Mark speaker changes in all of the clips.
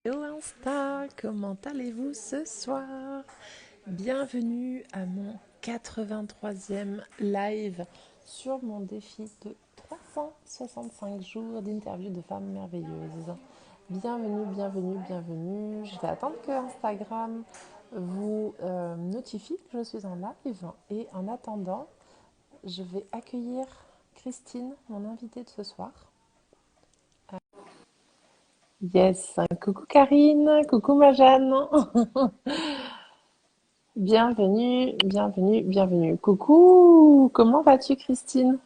Speaker 1: Hello Insta, comment allez-vous ce soir? Bienvenue à mon 83e live sur mon défi de 365 jours d'interview de femmes merveilleuses. Bienvenue, bienvenue, bienvenue. Je vais attendre que Instagram vous notifie que je suis en live et en attendant, je vais accueillir Christine, mon invitée de ce soir. Yes, coucou Karine, coucou ma Jeanne. Bienvenue, bienvenue, bienvenue. Coucou, comment vas-tu Christine?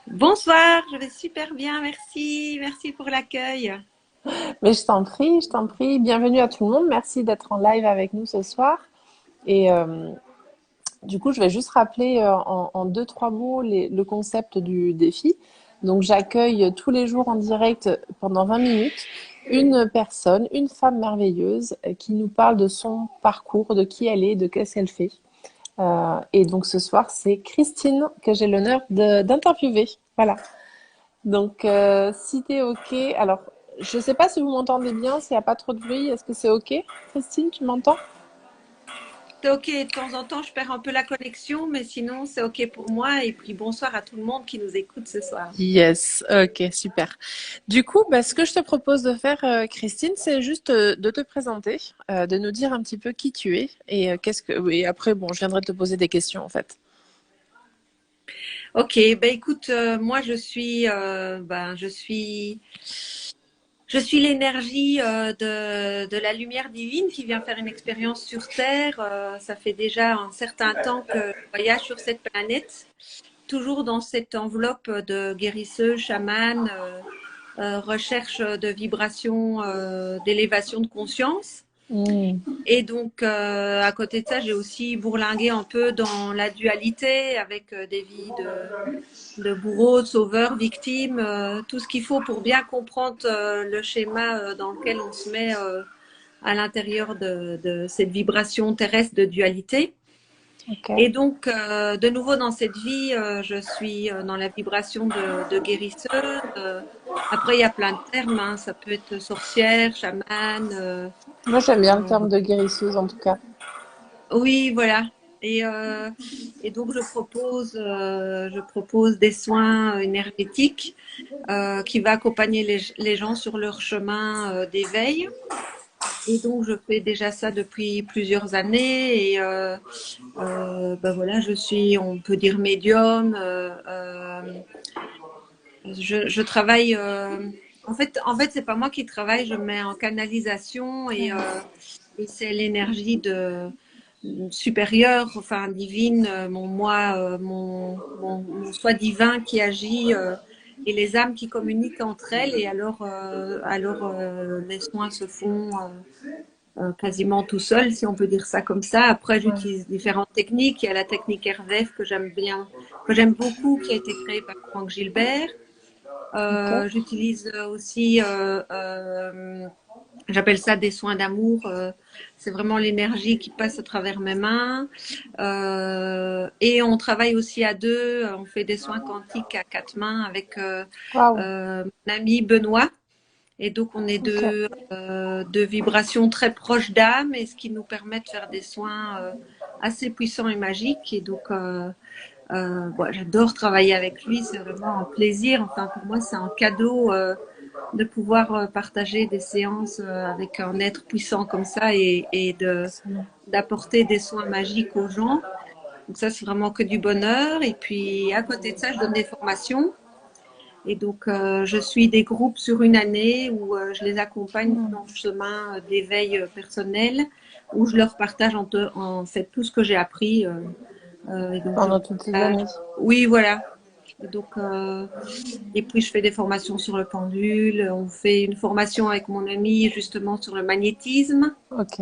Speaker 2: Bonsoir, je vais super bien, merci. Merci pour l'accueil.
Speaker 1: Mais je t'en prie, je t'en prie. Bienvenue à tout le monde. Merci d'être en live avec nous ce soir. Et du coup, je vais juste rappeler en deux, trois mots le concept du défi. Donc, j'accueille tous les jours en direct pendant 20 minutes une personne, une femme merveilleuse qui nous parle de son parcours, de qui elle est, de qu'est-ce qu'elle fait. Et donc ce soir, c'est Christine que j'ai l'honneur d'interviewer. Voilà. Donc si t'es OK, alors je sais pas si vous m'entendez bien, s'il n'y a pas trop de bruit, est-ce que c'est OK? Christine, tu m'entends?
Speaker 2: C'est ok, de temps en temps, je perds un peu la connexion, mais sinon, c'est ok pour moi. Et puis, bonsoir à tout le monde qui nous écoute ce soir.
Speaker 1: Yes, ok, super. Du coup, ce que je te propose de faire, Christine, c'est juste de te présenter, de nous dire un petit peu qui tu es et qu'est-ce que. Et après, bon, je viendrai te poser des questions en fait.
Speaker 2: Ok, ben écoute, moi, je suis l'énergie de la lumière divine qui vient faire une expérience sur Terre. Ça fait déjà un certain temps que je voyage sur cette planète, toujours dans cette enveloppe de guérisseuse, chamane, recherche de vibrations, d'élévation de conscience.
Speaker 1: Hmm,
Speaker 2: Et donc, à côté de ça, j'ai aussi bourlingué un peu dans la dualité avec des vies de bourreaux, de sauveurs, victimes, tout ce qu'il faut pour bien comprendre le schéma dans lequel on se met à l'intérieur de cette vibration terrestre de dualité.
Speaker 1: ok.
Speaker 2: Et donc, de nouveau dans cette vie, je suis dans la vibration de guérisseuse. Après, il y a plein de termes, hein. Ça peut être sorcière, chamane.
Speaker 1: Moi, j'aime bien le
Speaker 2: Euh,
Speaker 1: terme de guérisseuse en tout cas.
Speaker 2: oui, voilà. Et, donc, je propose des soins énergétiques qui va accompagner les gens sur leur chemin d'éveil. Et donc, je fais déjà ça depuis plusieurs années. Et ben voilà, je suis, on peut dire, médium. Je travaille. En fait, c'est pas moi qui travaille. Je mets en canalisation et c'est l'énergie de supérieure, enfin divine, mon moi, mon soi divin qui agit et les âmes qui communiquent entre elles. Et alors, les soins se font quasiment tout seul, si on peut dire ça comme ça. Après,
Speaker 1: Ouais.
Speaker 2: j'utilise différentes techniques. Il y a la technique RVF que j'aime bien, que j'aime beaucoup, qui a été créée par Franck Gilbert.
Speaker 1: Ok.
Speaker 2: J'utilise aussi, j'appelle ça des soins d'amour. C'est vraiment l'énergie qui passe à travers mes mains. Et on travaille aussi à deux. On fait des soins quantiques à quatre mains avec
Speaker 1: Waouh.
Speaker 2: mon ami Benoît. Et donc, on est
Speaker 1: Ok.
Speaker 2: de vibrations très proches d'âme, et ce qui nous permet de faire des soins assez puissants et magiques. Et donc, bon, j'adore travailler avec lui. C'est vraiment un plaisir. Enfin, pour moi, c'est un cadeau de pouvoir partager des séances avec un être puissant comme ça et
Speaker 1: Excellent.
Speaker 2: d'apporter des soins magiques aux gens. Donc ça, c'est vraiment que du bonheur. Et puis, à côté de ça, je donne des formations. Et donc, je suis des groupes sur une année où je les accompagne
Speaker 1: Hmm.
Speaker 2: dans le chemin d'éveil personnel, où je leur partage en fait tout ce que j'ai appris. Et donc, je
Speaker 1: Pendant
Speaker 2: leur
Speaker 1: toutes ces
Speaker 2: partage.
Speaker 1: années.
Speaker 2: Oui, voilà. Et donc, et puis je fais des formations sur le pendule. On fait une formation avec mon ami justement sur le magnétisme.
Speaker 1: Ok.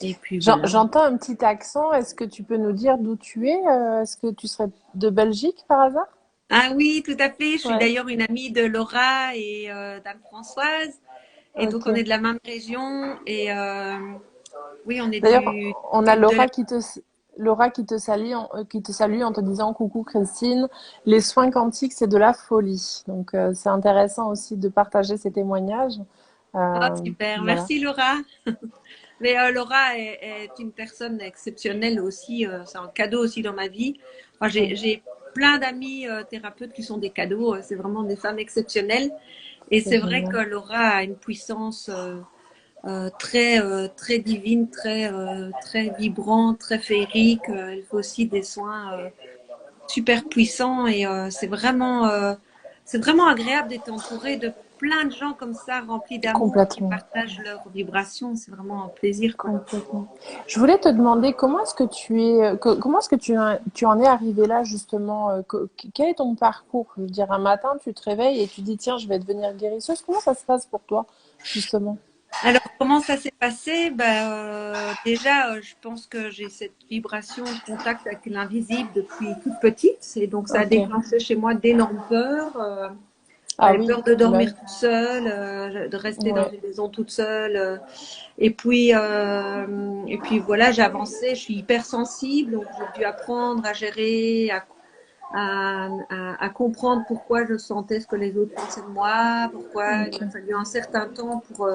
Speaker 2: Et puis voilà.
Speaker 1: J'entends un petit accent. Est-ce que tu peux nous dire d'où tu es? Est-ce que tu serais de Belgique par hasard?
Speaker 2: Ah oui, tout à fait. Je suis
Speaker 1: Ouais.
Speaker 2: d'ailleurs une amie de Laura et d'Anne-Françoise. Et donc, on est
Speaker 1: Ok.
Speaker 2: de la même région. Et oui, on est
Speaker 1: D'ailleurs,
Speaker 2: du
Speaker 1: on a
Speaker 2: sud de la...
Speaker 1: Laura qui te salue en te disant coucou Christine. Les soins quantiques, c'est de la folie. Donc, c'est intéressant aussi de partager ces témoignages
Speaker 2: Ah, super.
Speaker 1: Voilà.
Speaker 2: Merci Laura. Mais Laura est une personne exceptionnelle aussi. C'est un cadeau aussi dans ma vie. Enfin,
Speaker 1: Mm.
Speaker 2: j'ai plein d'amis thérapeutes qui sont des cadeaux. C'est vraiment des femmes exceptionnelles. Et
Speaker 1: C'est
Speaker 2: c'est vrai que
Speaker 1: génial.
Speaker 2: Laura a une puissance très, très divine, très, très vibrante, très féerique. Elle fait aussi des soins super puissants et c'est vraiment agréable d'être entouré de plein de gens comme ça, remplis d'amour, qui
Speaker 1: Complètement.
Speaker 2: partagent leurs vibrations. C'est vraiment un plaisir, quoi.
Speaker 1: Complètement. Je voulais te demander comment est-ce que comment est-ce que tu en es arrivé là justement, quel est ton parcours? Je veux dire, un matin, tu te réveilles et tu dis, tiens, je vais devenir guérisseuse. Comment ça se passe pour toi, justement?
Speaker 2: Alors, comment ça s'est passé? Déjà, je pense que j'ai cette vibration de contact avec l'invisible depuis toute petite. Et donc, ça a
Speaker 1: Ok.
Speaker 2: déclenché chez moi d'énormes peurs.
Speaker 1: Ah
Speaker 2: J'avais
Speaker 1: oui,
Speaker 2: peur de
Speaker 1: bah
Speaker 2: dormir
Speaker 1: oui.
Speaker 2: toute seule, de rester dans
Speaker 1: Ouais.
Speaker 2: une maison toute seule. Et puis voilà, j'ai avancé. Je suis hypersensible, donc j'ai dû apprendre à gérer, à comprendre pourquoi je sentais ce que les autres pensaient de moi, pourquoi il
Speaker 1: Ok.
Speaker 2: m'a fallu un certain temps pour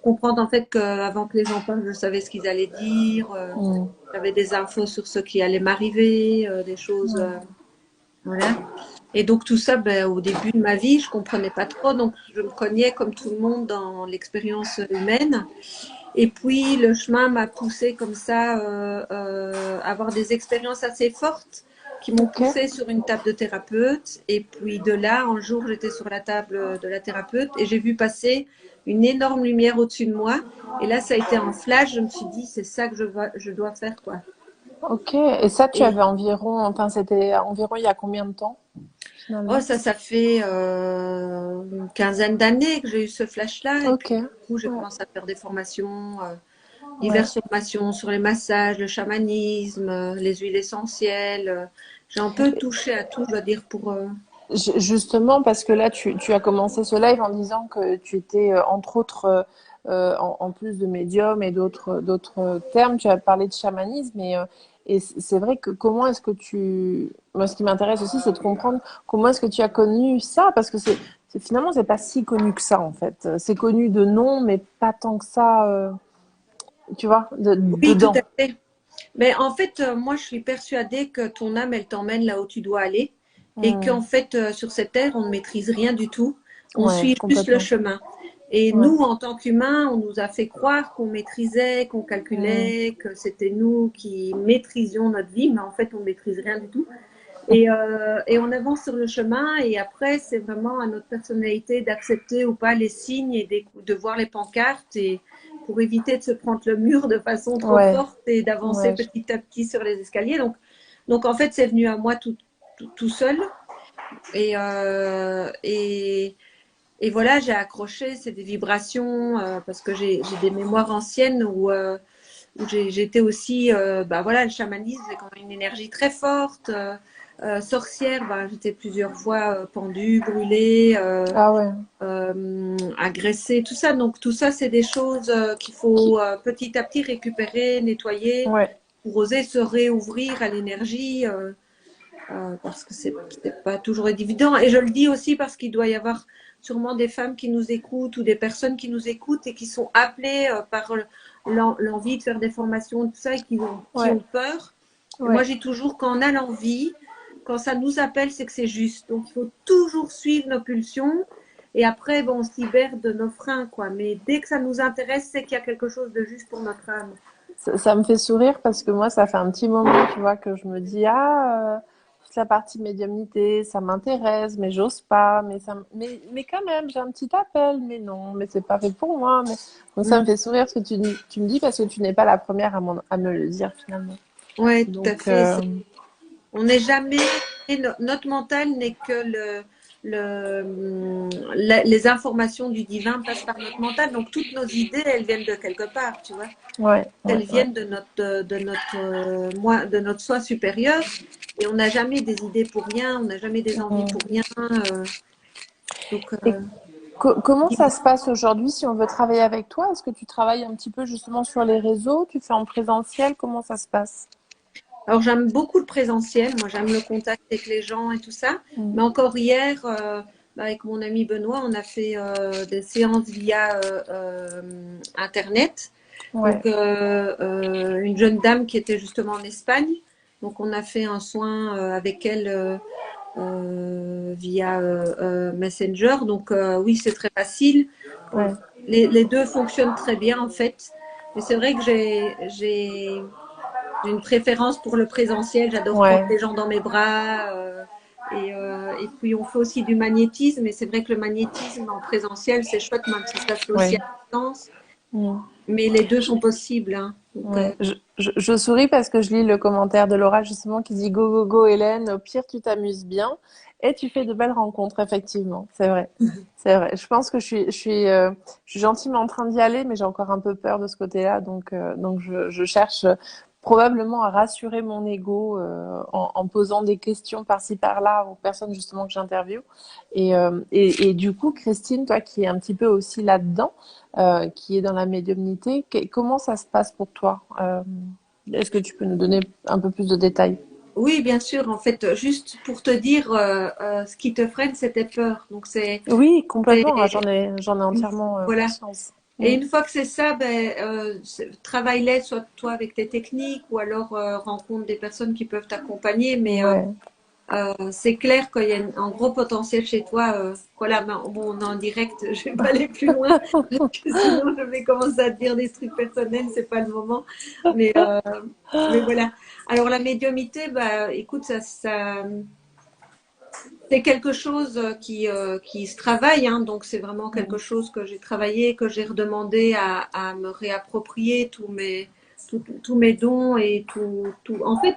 Speaker 2: comprendre en fait qu'avant que les gens parlent, je savais ce qu'ils allaient dire.
Speaker 1: Mm.
Speaker 2: J'avais des infos sur ce qui allait m'arriver, des choses. Voilà. Et donc tout ça, au début de ma vie, je comprenais pas trop, donc je me cognais comme tout le monde dans l'expérience humaine. Et puis le chemin m'a poussé comme ça à avoir des expériences assez fortes qui m'ont
Speaker 1: Ok.
Speaker 2: poussé sur une table de thérapeute. Et puis de là, un jour, j'étais sur la table de la thérapeute et j'ai vu passer une énorme lumière au-dessus de moi. Et là, ça a été un flash. Je me suis dit, c'est ça que je dois faire, quoi.
Speaker 1: Ok. Et ça, tu
Speaker 2: Et
Speaker 1: avais environ, enfin, c'était environ il y a combien de temps,
Speaker 2: oh,
Speaker 1: finalement?
Speaker 2: ça fait une quinzaine d'années que j'ai eu ce flash-là. Et puis,
Speaker 1: Ok.
Speaker 2: du coup, j'ai
Speaker 1: Ouais.
Speaker 2: commencé à faire des formations,
Speaker 1: Ouais.
Speaker 2: diverses formations sur les massages, le chamanisme, les huiles essentielles. J'ai un peu touché à tout, je dois dire, pour.
Speaker 1: Justement, parce que là, tu as commencé ce live en disant que tu étais, entre autres, en plus de médium et d'autres termes, tu as parlé de chamanisme. Et c'est vrai que comment est-ce que moi, ce qui m'intéresse aussi, c'est de comprendre comment est-ce que tu as connu ça, parce que finalement, c'est pas si connu que ça, en fait. C'est connu de nom, mais pas tant que ça, tu vois,
Speaker 2: Oui, tout à
Speaker 1: dedans.
Speaker 2: fait. Mais en fait, moi, je suis persuadée que ton âme, elle t'emmène là où tu dois aller. Et
Speaker 1: Hmm.
Speaker 2: qu'en fait, sur cette terre, on ne maîtrise rien du tout. On
Speaker 1: Ouais,
Speaker 2: suit juste le
Speaker 1: complètement.
Speaker 2: chemin. Et
Speaker 1: Ouais.
Speaker 2: nous, en tant qu'humains, on nous a fait croire qu'on maîtrisait, qu'on
Speaker 1: Hmm.
Speaker 2: calculait, que c'était nous qui maîtrisions notre vie, mais en fait, on ne maîtrise rien du tout. Et on avance sur le chemin, et après, c'est vraiment à notre personnalité d'accepter ou pas les signes et de voir les pancartes, et pour éviter de se prendre le mur de façon trop
Speaker 1: Ouais.
Speaker 2: forte et d'avancer
Speaker 1: Ouais.
Speaker 2: petit à petit sur les escaliers. Donc en fait, c'est venu à moi tout seul. Et, euh, et, et voilà, j'ai accroché, c'est des vibrations, parce que j'ai des mémoires anciennes où j'étais aussi, voilà, le chamanisme, c'est quand même une énergie très forte. Sorcière, j'étais plusieurs fois pendue, brûlée,
Speaker 1: Ah ouais.
Speaker 2: agressée, tout ça. Donc tout ça, c'est des choses qu'il faut petit à petit récupérer, nettoyer,
Speaker 1: Ouais.
Speaker 2: pour oser se réouvrir à l'énergie, parce que c'est pas toujours évident. Et je le dis aussi parce qu'il doit y avoir sûrement des femmes qui nous écoutent ou des personnes qui nous écoutent et qui sont appelées par l'envie de faire des formations, tout ça, et qui
Speaker 1: Ouais.
Speaker 2: ont peur. Et moi,
Speaker 1: Ouais.
Speaker 2: j'ai toujours, quand on a l'envie, quand ça nous appelle, c'est que c'est juste. Donc, il faut toujours suivre nos pulsions. Et après, bon, on se libère de nos freins, quoi. Mais dès que ça nous intéresse, c'est qu'il y a quelque chose de juste pour notre âme.
Speaker 1: Ça me fait sourire parce que moi, ça fait un petit moment, tu vois, que je me dis, toute la partie médiumnité, ça m'intéresse, mais j'ose pas, mais quand même, j'ai un petit appel, mais non, mais c'est pas fait pour moi. Donc ça me
Speaker 2: Mm.
Speaker 1: fait sourire ce que tu me dis parce que tu n'es pas la première à me le dire finalement.
Speaker 2: Ouais, tout à
Speaker 1: Donc,
Speaker 2: fait. On n'est jamais, notre mental n'est que les informations du divin passent par notre mental. Donc toutes nos idées, elles viennent de quelque part, tu vois.
Speaker 1: ouais, ouais,
Speaker 2: Elles
Speaker 1: ouais.
Speaker 2: viennent de notre soi supérieur. Et on n'a jamais des idées pour rien, on n'a jamais des envies
Speaker 1: Mm.
Speaker 2: pour rien. Donc,
Speaker 1: Et comment ça se passe aujourd'hui si on veut travailler avec toi? Est-ce que tu travailles un petit peu justement sur les réseaux? Tu fais en présentiel? Comment ça se passe?
Speaker 2: alors j'aime beaucoup le présentiel, moi j'aime le contact avec les gens et tout ça.
Speaker 1: Mm.
Speaker 2: Mais encore hier, avec mon ami Benoît, on a fait des séances via Internet.
Speaker 1: Ouais,
Speaker 2: Donc, une jeune dame qui était justement en Espagne. Donc, on a fait un soin avec elle via Messenger. Donc, oui, c'est très facile. Euh,
Speaker 1: ouais,
Speaker 2: les deux fonctionnent très bien, en fait. Mais c'est vrai que j'ai une préférence pour le présentiel. J'adore prendre
Speaker 1: ouais,
Speaker 2: les gens dans mes bras. Et puis, on fait aussi du magnétisme. Et c'est vrai que le magnétisme en présentiel, c'est chouette, même si ça se fait aussi
Speaker 1: ouais.
Speaker 2: à distance.
Speaker 1: Mm.
Speaker 2: Mais les deux sont possibles, hein. Donc,
Speaker 1: Ouais. Je souris parce que je lis le commentaire de Laura justement qui dit go go go Hélène, au pire tu t'amuses bien et tu fais de belles rencontres effectivement, c'est vrai. C'est vrai. Je pense que je suis gentiment en train d'y aller, mais j'ai encore un peu peur de ce côté-là, donc je cherche probablement à rassurer mon ego en posant des questions par-ci par-là aux personnes justement que j'interviewe. Et du coup, Christine, toi qui es un petit peu aussi là-dedans, qui est dans la médiumnité. Comment ça se passe pour toi? Est-ce que tu peux nous donner un peu plus de détails?
Speaker 2: oui, bien sûr. En fait, juste pour te dire, ce qui te freine, c'est tes peurs. Donc,
Speaker 1: Oui,
Speaker 2: c'est-
Speaker 1: complètement. Ah, j'en ai entièrement
Speaker 2: voilà.
Speaker 1: conscience.
Speaker 2: Et
Speaker 1: Mm.
Speaker 2: une fois que c'est ça, ben, travaille-les, soit toi avec tes techniques, ou alors rencontre des personnes qui peuvent t'accompagner. Mais
Speaker 1: Ouais.
Speaker 2: c'est clair qu'il y a un gros potentiel chez toi. Voilà, mais bon, on est en direct, je vais pas aller plus loin, parce que sinon je vais commencer à te dire des trucs personnels, c'est pas le moment. Mais, euh, mais voilà. Alors la médiumité, bah, écoute, c'est quelque chose qui se travaille, hein, donc c'est vraiment quelque
Speaker 1: Mm.
Speaker 2: chose que j'ai travaillé, que j'ai redemandé à me réapproprier tous mes dons et tout. En fait,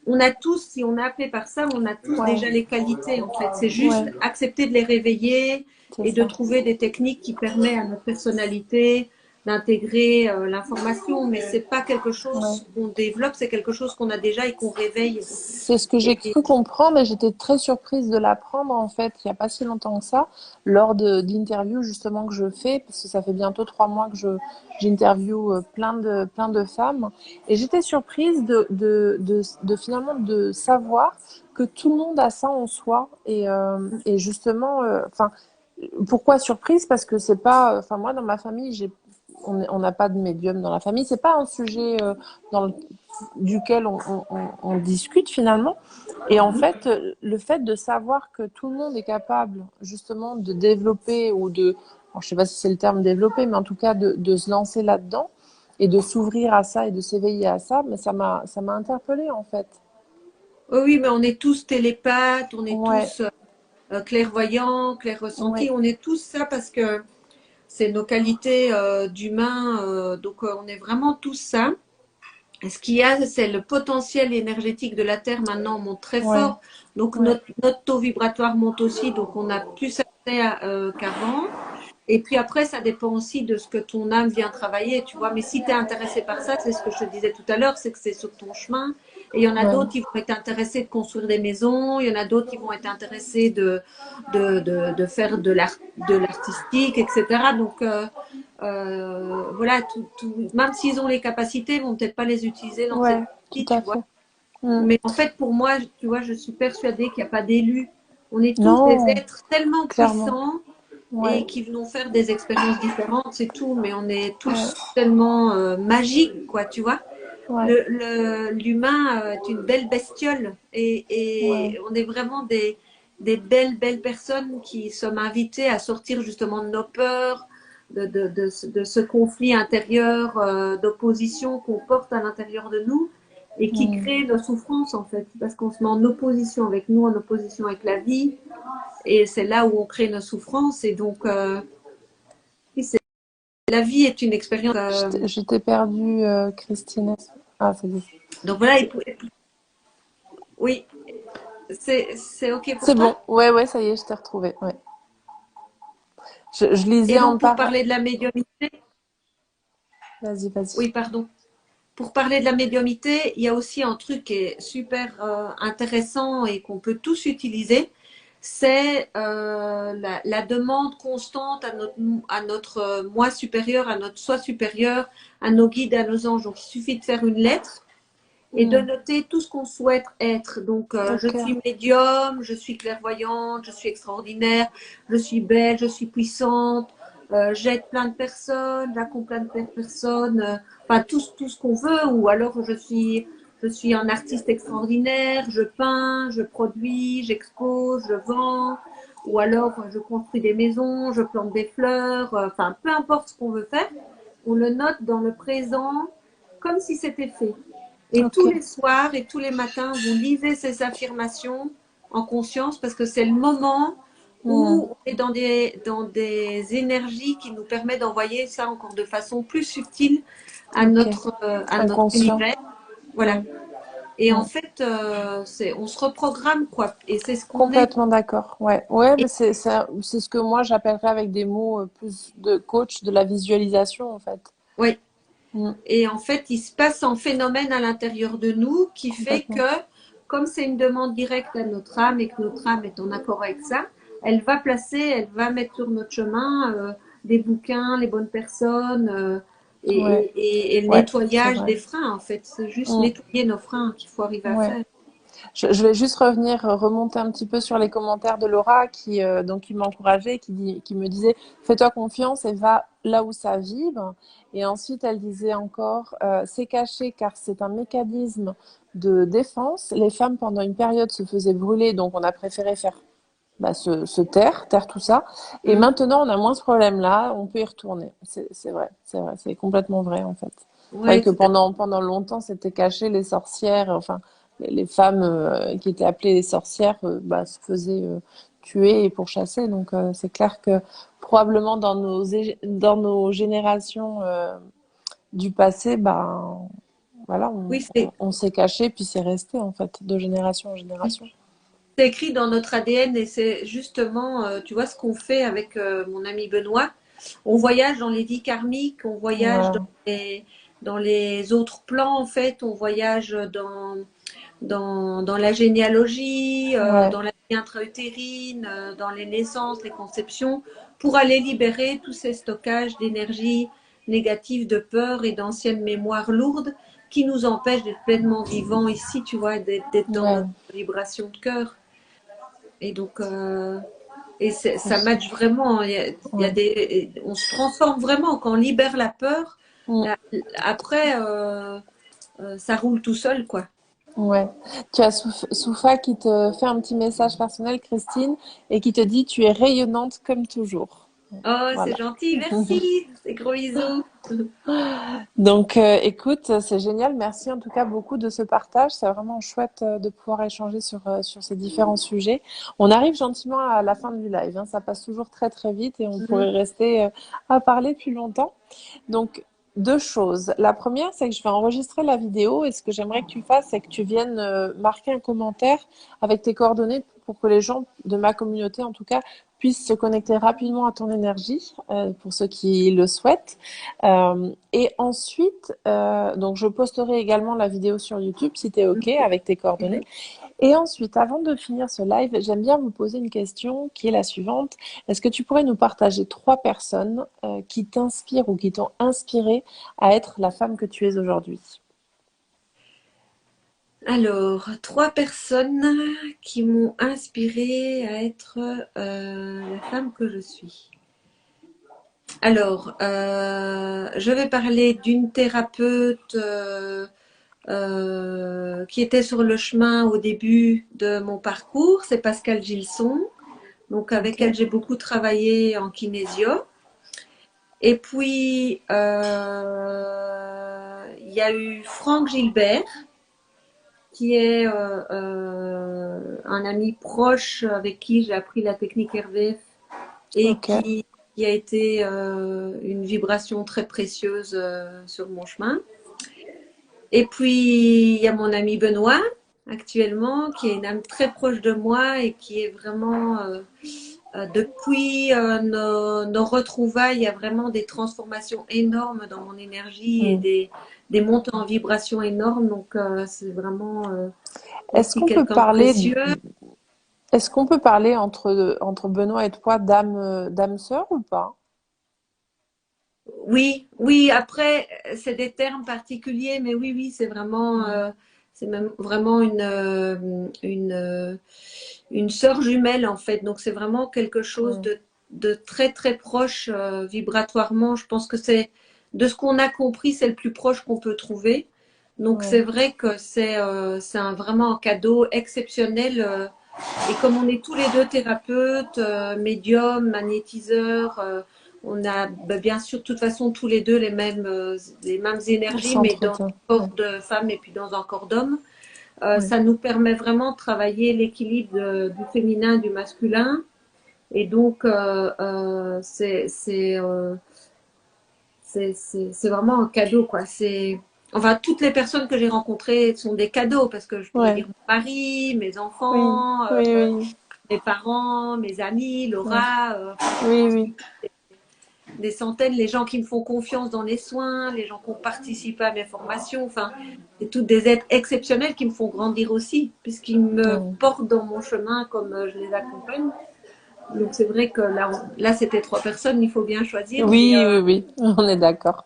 Speaker 2: on a tous, si on est appelé par ça, on a tous
Speaker 1: Ouais,
Speaker 2: déjà les qualités en fait. C'est juste
Speaker 1: ouais,
Speaker 2: accepter de les réveiller
Speaker 1: c'est
Speaker 2: et de
Speaker 1: ça.
Speaker 2: trouver des techniques qui permettent à notre personnalité d'intégrer l'information, mais c'est pas quelque
Speaker 1: Ouais.
Speaker 2: chose qu'on développe, c'est quelque chose qu'on a déjà et qu'on réveille.
Speaker 1: C'est ce que j'ai
Speaker 2: Et,
Speaker 1: cru comprendre et j'étais très surprise de l'apprendre en fait il n'y a pas si longtemps que ça lors d'interviews justement que je fais parce que ça fait bientôt 3 mois que j'interviewe plein de femmes et j'étais surprise de finalement de savoir que tout le monde a ça en soi et justement enfin pourquoi surprise parce que c'est pas enfin moi dans ma famille on n'a pas de médium dans la famille c'est pas un sujet dans le duquel on discute finalement. Et en fait, le fait de savoir que tout le monde est capable justement de développer ou alors je sais pas si c'est le terme développer, mais en tout cas de se lancer là-dedans et de s'ouvrir à ça et de s'éveiller à ça, mais ça m'a interpellée en fait.
Speaker 2: oh oui, mais on est tous télépathes, on est
Speaker 1: Ouais,
Speaker 2: tous clairvoyants, clairressentis,
Speaker 1: ouais,
Speaker 2: on est tous ça parce que c'est nos qualités d'humains, donc on est vraiment tous ça. Ce qu'il y a, c'est le potentiel énergétique de la Terre maintenant monte très
Speaker 1: ouais,
Speaker 2: fort. Donc
Speaker 1: ouais.
Speaker 2: notre taux vibratoire monte aussi, donc on a plus accès qu'avant. Et puis après, ça dépend aussi de ce que ton âme vient travailler, tu vois. Mais si tu es intéressé par ça, c'est ce que je te disais tout à l'heure, c'est que c'est sur ton chemin. Et il y en a d'autres
Speaker 1: Ouais.
Speaker 2: qui vont être intéressés de construire des maisons, il y en a d'autres qui vont être intéressés de faire de l'artistique, etc. Donc, voilà, même s'ils ont les capacités, ils vont peut-être pas les utiliser dans cette
Speaker 1: Ouais, tout
Speaker 2: vie, tu
Speaker 1: à
Speaker 2: vois.
Speaker 1: fait. Mm.
Speaker 2: Mais en fait, pour moi, tu vois, je suis persuadée qu'il n'y a pas d'élus. On est tous des
Speaker 1: Non,
Speaker 2: êtres tellement
Speaker 1: clairement.
Speaker 2: puissants
Speaker 1: Ouais,
Speaker 2: et qui venons faire des expériences différentes, c'est tout. Mais on est
Speaker 1: ouais,
Speaker 2: tous tellement magiques, quoi, tu vois.
Speaker 1: ouais,
Speaker 2: L'humain est une belle bestiole
Speaker 1: ouais.
Speaker 2: et on est vraiment des belles personnes qui sommes invitées à sortir justement de nos peurs, de ce conflit intérieur, d'opposition qu'on porte à l'intérieur de nous et qui
Speaker 1: Mm.
Speaker 2: crée nos souffrances en fait, parce qu'on se met en opposition avec nous, en opposition avec la vie, et c'est là où on crée nos souffrances. Et donc, la vie est une expérience.
Speaker 1: Je t'ai perdu, Christine. Ah, c'est bon.
Speaker 2: Donc voilà, oui, c'est OK pour
Speaker 1: C'est
Speaker 2: toi?
Speaker 1: bon. Ouais, ouais, ça y est, je t'ai retrouvé. Ouais. Je
Speaker 2: Et
Speaker 1: lisais en
Speaker 2: donc, pour
Speaker 1: part.
Speaker 2: parler de la médiumnité,
Speaker 1: Vas-y, vas-y.
Speaker 2: oui, pardon. Pour parler de la médiumité, il y a aussi un truc qui est super intéressant et qu'on peut tous utiliser, c'est la demande constante à notre moi supérieur, à notre soi supérieur, à nos guides, à nos anges. Donc, il suffit de faire une lettre et de
Speaker 1: Hmm.
Speaker 2: noter tout ce qu'on souhaite être. Donc, je
Speaker 1: Ok.
Speaker 2: suis médium, je suis clairvoyante, je suis extraordinaire, je suis belle, je suis puissante, j'aide plein de personnes, j'accompagne plein de personnes, enfin tout ce qu'on veut. Ou alors, je suis un artiste extraordinaire, je peins, je produis, j'expose, je vends. Ou alors, je construis des maisons, je plante des fleurs, enfin, peu importe ce qu'on veut faire, on le note dans le présent comme si c'était fait. Et
Speaker 1: Ok.
Speaker 2: tous les soirs et tous les matins, vous lisez ces affirmations en conscience parce que c'est le moment
Speaker 1: Hmm.
Speaker 2: où on est dans des énergies qui nous permettent d'envoyer ça encore de façon plus subtile
Speaker 1: Ok.
Speaker 2: à notre
Speaker 1: Inconscient.
Speaker 2: univers. Voilà.
Speaker 1: Hmm.
Speaker 2: Et en
Speaker 1: Hmm.
Speaker 2: fait, on se reprogramme, quoi. Et c'est ce qu'on est.
Speaker 1: Complètement d'accord. Ouais, ouais,
Speaker 2: Et,
Speaker 1: mais c'est ce que moi j'appellerais avec des mots plus de coach de la visualisation en fait.
Speaker 2: ouais.
Speaker 1: Mm,
Speaker 2: Et en fait, il se passe un phénomène à l'intérieur de nous qui fait
Speaker 1: complètement.
Speaker 2: que, comme c'est une demande directe à notre âme et que notre âme est en accord avec ça, elle va mettre sur notre chemin des bouquins, les bonnes personnes
Speaker 1: Ouais,
Speaker 2: et le
Speaker 1: ouais, c'est
Speaker 2: nettoyage
Speaker 1: vrai.
Speaker 2: des freins, en fait. C'est juste
Speaker 1: Mm,
Speaker 2: nettoyer nos freins qu'il faut arriver à
Speaker 1: ouais.
Speaker 2: faire.
Speaker 1: Je vais juste revenir, remonter un petit peu sur les commentaires de Laura qui m'a encouragée, qui me disait fais-toi confiance et va là où ça vibre. Et ensuite, elle disait encore c'est caché car c'est un mécanisme de défense. Les femmes pendant une période se faisaient brûler, donc on a préféré faire se taire tout ça. Et
Speaker 2: Hum.
Speaker 1: maintenant, on a moins ce problème-là, on peut y retourner. C'est vrai, c'est complètement vrai en fait. C'est vrai
Speaker 2: Ouais,
Speaker 1: que
Speaker 2: tout à fait.
Speaker 1: pendant longtemps, c'était caché, les sorcières, enfin, les femmes qui étaient appelées les sorcières, se faisaient tuer et pourchasser. Donc, c'est clair que probablement dans nos générations du passé, voilà,
Speaker 2: Oui, c'est
Speaker 1: on s'est caché, puis c'est resté en fait, de génération en génération.
Speaker 2: c'est écrit dans notre ADN et c'est justement, tu vois, ce qu'on fait avec mon ami Benoît. On voyage dans les vies karmiques, on voyage
Speaker 1: Voilà,
Speaker 2: dans les autres plans, en fait, on voyage dans la généalogie,
Speaker 1: ouais,
Speaker 2: dans la vie intra-utérine, dans les naissances, les conceptions, pour aller libérer tous ces stockages d'énergie négative, de peur et d'anciennes mémoires lourdes qui nous empêchent d'être pleinement vivants ici, tu vois, d'être dans
Speaker 1: ouais.
Speaker 2: notre vibration de cœur. Et donc,
Speaker 1: C'est
Speaker 2: ça match vraiment. Il y a
Speaker 1: ouais.
Speaker 2: on se transforme vraiment quand on libère la peur.
Speaker 1: Mm,
Speaker 2: Là, après, ça roule tout seul, quoi.
Speaker 1: ouais. Tu as Soufa qui te fait un petit message personnel, Christine, et qui te dit tu es rayonnante comme toujours.
Speaker 2: Oh, c'est
Speaker 1: Voilà.
Speaker 2: gentil, merci. Des gros bisous.
Speaker 1: Donc, écoute, c'est génial. Merci en tout cas beaucoup de ce partage. C'est vraiment chouette de pouvoir échanger sur ces différents sujets. On arrive gentiment à la fin du live, hein. Ça passe toujours très très vite et on
Speaker 2: Mhm,
Speaker 1: pourrait rester à parler plus longtemps. Donc, deux choses. La première, c'est que je vais enregistrer la vidéo et ce que j'aimerais que tu fasses, c'est que tu viennes marquer un commentaire avec tes coordonnées pour que les gens de ma communauté, en tout cas, puissent se connecter rapidement à ton énergie, pour ceux qui le souhaitent. Et ensuite, donc je posterai également la vidéo sur YouTube si tu es OK avec tes coordonnées.
Speaker 2: mhm.
Speaker 1: Et ensuite, avant de finir ce live, j'aime bien vous poser une question qui est la suivante. Est-ce que tu pourrais nous partager trois personnes qui t'inspirent ou qui t'ont inspiré à être la femme que tu es aujourd'hui?
Speaker 2: Alors, trois personnes qui m'ont inspirée à être la femme que je suis. Alors, je vais parler d'une thérapeute qui était sur le chemin au début de mon parcours. C'est Pascal Gilson, donc avec elle
Speaker 1: Ok,
Speaker 2: j'ai beaucoup travaillé en kinésio. Et puis, il y a eu Franck Gilbert, qui est un ami proche avec qui j'ai appris la technique RVF et
Speaker 1: ok,
Speaker 2: qui a été une vibration très précieuse sur mon chemin. Et puis, il y a mon ami Benoît, actuellement, qui est une âme très proche de moi et qui est vraiment, depuis nos retrouvailles, il y a vraiment des transformations énormes dans mon énergie et
Speaker 1: hmm.
Speaker 2: des montées en vibration énormes. Donc, c'est vraiment
Speaker 1: Est-ce
Speaker 2: aussi
Speaker 1: qu'on peut
Speaker 2: quelqu'un de
Speaker 1: parler,
Speaker 2: précieux.
Speaker 1: est-ce qu'on peut parler entre Benoît et toi d'âme sœur ou pas?
Speaker 2: Oui, oui, après, c'est des termes particuliers, mais oui, oui, c'est vraiment,
Speaker 1: Hmm.
Speaker 2: C'est même vraiment une sœur jumelle en fait. Donc c'est vraiment quelque chose
Speaker 1: Mm.
Speaker 2: de très très proche vibratoirement. Je pense que c'est de ce qu'on a compris, c'est le plus proche qu'on peut trouver. Donc
Speaker 1: Ouais.
Speaker 2: c'est vrai que c'est vraiment un cadeau exceptionnel. Et comme on est tous les deux thérapeutes, médiums, magnétiseurs, on a bien sûr de toute façon tous les deux les mêmes
Speaker 1: On
Speaker 2: énergies, mais dans
Speaker 1: s'entretient.
Speaker 2: un corps
Speaker 1: Ouais.
Speaker 2: de femme et puis dans un corps d'homme.
Speaker 1: Ouais.
Speaker 2: Ça nous permet vraiment de travailler l'équilibre du féminin, du masculin. Et donc, c'est vraiment un cadeau, quoi. Enfin, toutes les personnes que j'ai rencontrées sont des cadeaux parce que je pourrais
Speaker 1: Ouais.
Speaker 2: dire mon mari, mes
Speaker 1: Oui.
Speaker 2: enfants,
Speaker 1: Oui, oui.
Speaker 2: mes parents, mes amis,
Speaker 1: Ouais.
Speaker 2: Laura. Enfin, je
Speaker 1: Oui,
Speaker 2: pense
Speaker 1: oui.
Speaker 2: des centaines, les gens qui me font confiance dans les soins, les gens qui ont participé à mes formations. Enfin, c'est toutes des êtres exceptionnels qui me font grandir aussi, puisqu'ils me
Speaker 1: Ouais.
Speaker 2: portent dans mon chemin comme je les accompagne. Donc c'est vrai que là c'était trois personnes, il faut bien choisir,
Speaker 1: Oui, oui, oui. On est d'accord.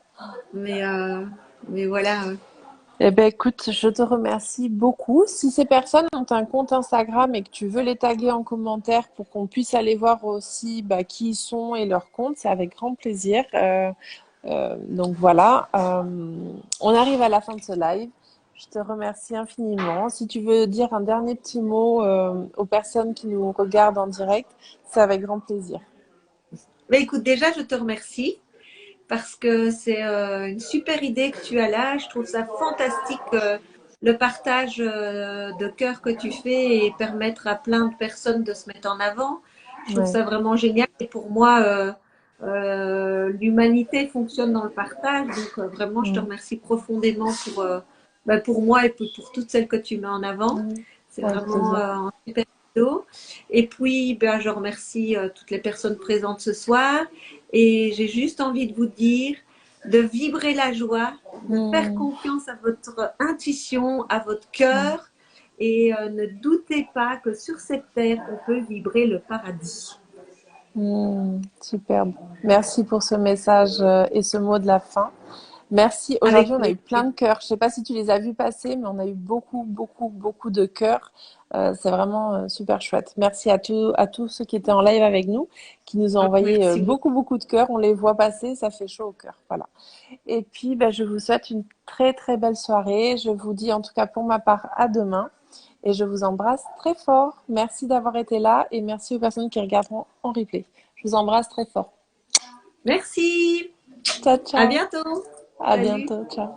Speaker 2: mais, euh, mais voilà.
Speaker 1: Eh ben, écoute, je te remercie beaucoup. Si ces personnes ont un compte Instagram et que tu veux les taguer en commentaire pour qu'on puisse aller voir aussi qui ils sont et leur compte, c'est avec grand plaisir. Donc voilà, on arrive à la fin de ce live. Je te remercie infiniment. Si tu veux dire un dernier petit mot aux personnes qui nous regardent en direct, c'est avec grand plaisir.
Speaker 2: Mais écoute, déjà je te remercie parce que c'est une super idée que tu as là. Je trouve ça fantastique le partage de cœur que tu fais et permettre à plein de personnes de se mettre en avant. Je trouve
Speaker 1: Ouais.
Speaker 2: ça vraiment génial. Et pour moi, l'humanité fonctionne dans le partage. Donc vraiment, je te
Speaker 1: Mm.
Speaker 2: remercie profondément pour moi et pour toutes celles que tu mets en avant.
Speaker 1: Mm.
Speaker 2: C'est
Speaker 1: Avec
Speaker 2: vraiment
Speaker 1: plaisir.
Speaker 2: un super cadeau. Et puis, je remercie toutes les personnes présentes ce soir. Et j'ai juste envie de vous dire de vibrer la joie, de faire
Speaker 1: Mm.
Speaker 2: confiance à votre intuition, à votre
Speaker 1: Mm.
Speaker 2: cœur et ne doutez pas que sur cette terre, on peut vibrer le paradis.
Speaker 1: Superbe. Merci pour ce message et ce mot de la fin. Merci. Aujourd'hui,
Speaker 2: Avec
Speaker 1: on a eu plein
Speaker 2: plaisir.
Speaker 1: de cœurs. Je sais pas si tu les as vus passer, mais on a eu beaucoup, beaucoup, beaucoup de cœurs. C'est vraiment super chouette. Merci à tous ceux qui étaient en live avec nous, qui nous ont envoyé
Speaker 2: Merci beaucoup.
Speaker 1: beaucoup, beaucoup de cœurs. On les voit passer, ça fait chaud au cœur. Voilà. Et puis, je vous souhaite une très, très belle soirée. Je vous dis, en tout cas pour ma part, à demain. Et je vous embrasse très fort. Merci d'avoir été là et merci aux personnes qui regarderont en replay. Je vous embrasse très fort.
Speaker 2: Merci.
Speaker 1: Ciao,
Speaker 2: À
Speaker 1: ciao.
Speaker 2: bientôt.
Speaker 1: À
Speaker 2: Salut.
Speaker 1: bientôt. Ciao.